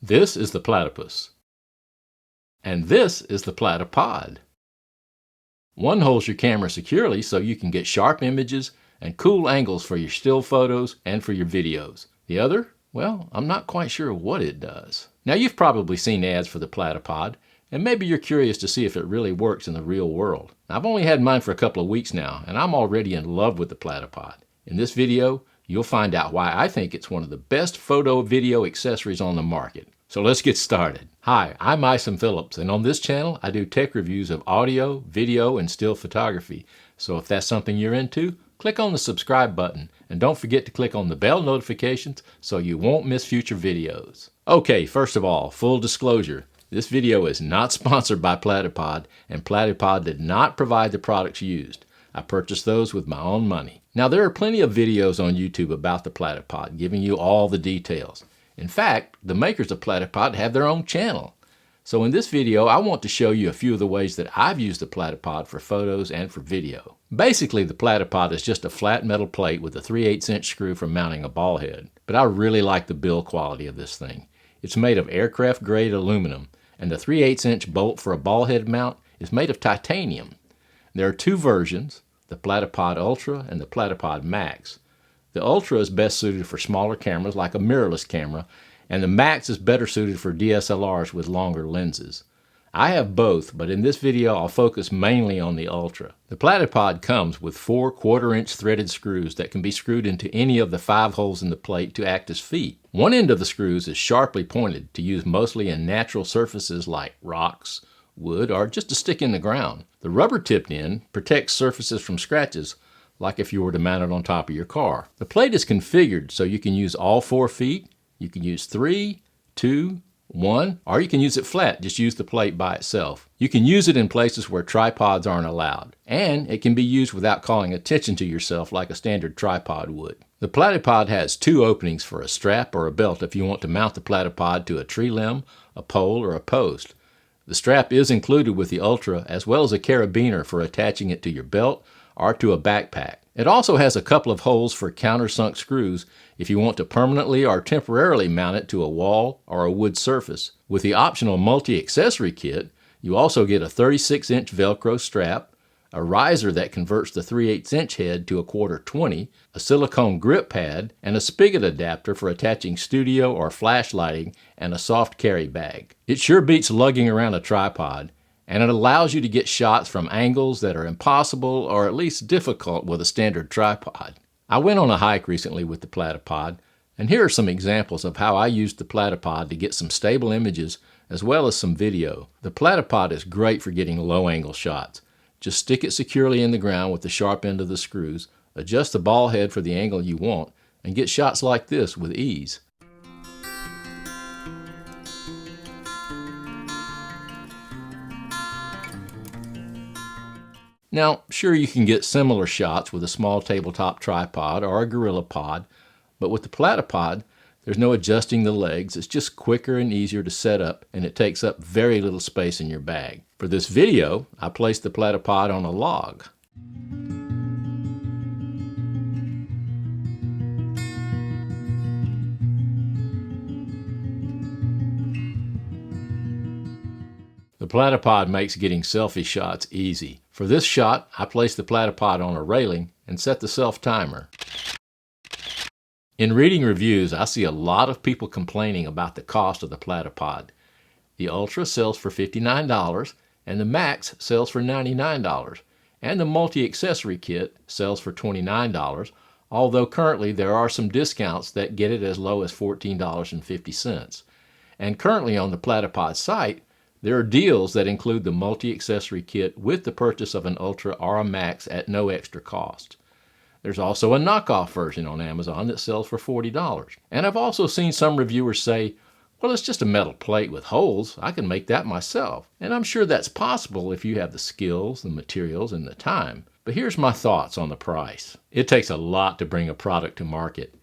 This is the platypus. And this is the platypod. One holds your camera securely so you can get sharp images and cool angles for your still photos and for your videos. The other, well, I'm not quite sure what it does. Now you've probably seen ads for the platypod, and maybe you're curious to see if it really works in the real world. I've only had mine for a couple of weeks now, and I'm already in love with the platypod. In this video, you'll find out why I think it's one of the best photo video accessories on the market. So let's get started. Hi, I'm Ison Phillips, and on this channel I do tech reviews of audio, video, and still photography. So if that's something you're into, click on the subscribe button, and don't forget to click on the bell notifications so you won't miss future videos. Okay, first of all, full disclosure. This video is not sponsored by Platypod, and Platypod did not provide the products used. I purchased those with my own money. Now there are plenty of videos on YouTube about the Platypod, giving you all the details. In fact, the makers of Platypod have their own channel. So in this video, I want to show you a few of the ways that I've used the Platypod for photos and for video. Basically, the Platypod is just a flat metal plate with a 3/8" screw for mounting a ball head. But I really like the build quality of this thing. It's made of aircraft grade aluminum, and the 3/8" bolt for a ball head mount is made of titanium. There are two versions, the Platypod Ultra and the Platypod Max. The Ultra is best suited for smaller cameras like a mirrorless camera, and the Max is better suited for DSLRs with longer lenses. I have both, but in this video I'll focus mainly on the Ultra. The Platypod comes with 4 1/4" threaded screws that can be screwed into any of the 5 holes in the plate to act as feet. One end of the screws is sharply pointed to use mostly in natural surfaces like rocks, wood, or just to stick in the ground. The rubber-tipped end protects surfaces from scratches, like if you were to mount it on top of your car. The plate is configured so you can use all 4 feet, you can use 3, 2, 1, or you can use it flat, just use the plate by itself. You can use it in places where tripods aren't allowed, and it can be used without calling attention to yourself like a standard tripod would. The Platypod has 2 openings for a strap or a belt if you want to mount the Platypod to a tree limb, a pole, or a post. The strap is included with the Ultra, as well as a carabiner for attaching it to your belt or to a backpack. It also has a couple of holes for countersunk screws if you want to permanently or temporarily mount it to a wall or a wood surface. With the optional multi-accessory kit, you also get a 36" Velcro strap, a riser that converts the 3/8" head to a 1/4-20, a silicone grip pad, and a spigot adapter for attaching studio or flash lighting, and a soft carry bag. It sure beats lugging around a tripod, and it allows you to get shots from angles that are impossible or at least difficult with a standard tripod. I went on a hike recently with the Platypod, and here are some examples of how I used the Platypod to get some stable images as well as some video. The Platypod is great for getting low-angle shots. Just stick it securely in the ground with the sharp end of the screws, adjust the ball head for the angle you want, and get shots like this with ease. Now, sure, you can get similar shots with a small tabletop tripod or a GorillaPod, but with the Platypod, there's no adjusting the legs. It's just quicker and easier to set up, and it takes up very little space in your bag. For this video, I placed the Platypod on a log. The Platypod makes getting selfie shots easy. For this shot, I placed the Platypod on a railing and set the self timer. In reading reviews, I see a lot of people complaining about the cost of the Platypod. The Ultra sells for $59, and the Max sells for $99, and the multi-accessory kit sells for $29, although currently there are some discounts that get it as low as $14.50. And currently on the Platypod site, there are deals that include the multi-accessory kit with the purchase of an Ultra or a Max at no extra cost. There's also a knockoff version on Amazon that sells for $40. And I've also seen some reviewers say, well, it's just a metal plate with holes. I can make that myself. And I'm sure that's possible if you have the skills, the materials, and the time. But here's my thoughts on the price. It takes a lot to bring a product to market.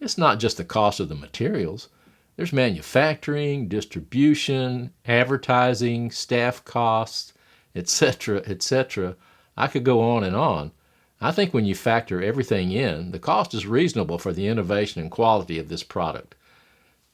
It's not just the cost of the materials. There's manufacturing, distribution, advertising, staff costs, etc., etc. I could go on and on. I think when you factor everything in, the cost is reasonable for the innovation and quality of this product.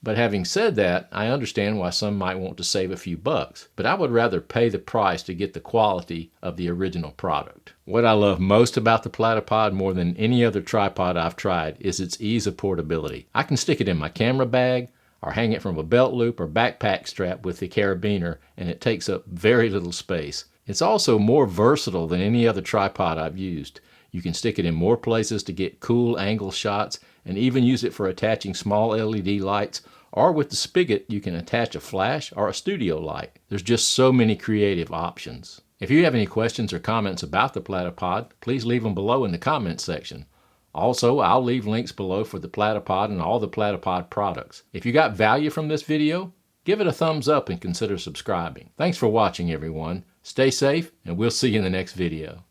But having said that, I understand why some might want to save a few bucks, but I would rather pay the price to get the quality of the original product. What I love most about the Platypod more than any other tripod I've tried is its ease of portability. I can stick it in my camera bag, or hang it from a belt loop or backpack strap with the carabiner, and it takes up very little space. It's also more versatile than any other tripod I've used. You can stick it in more places to get cool angle shots, and even use it for attaching small LED lights, or with the spigot you can attach a flash or a studio light. There's just so many creative options. If you have any questions or comments about the Platypod, please leave them below in the comments section. Also, I'll leave links below for the Platypod and all the Platypod products. If you got value from this video, give it a thumbs up and consider subscribing. Thanks for watching, everyone. Stay safe, and we'll see you in the next video.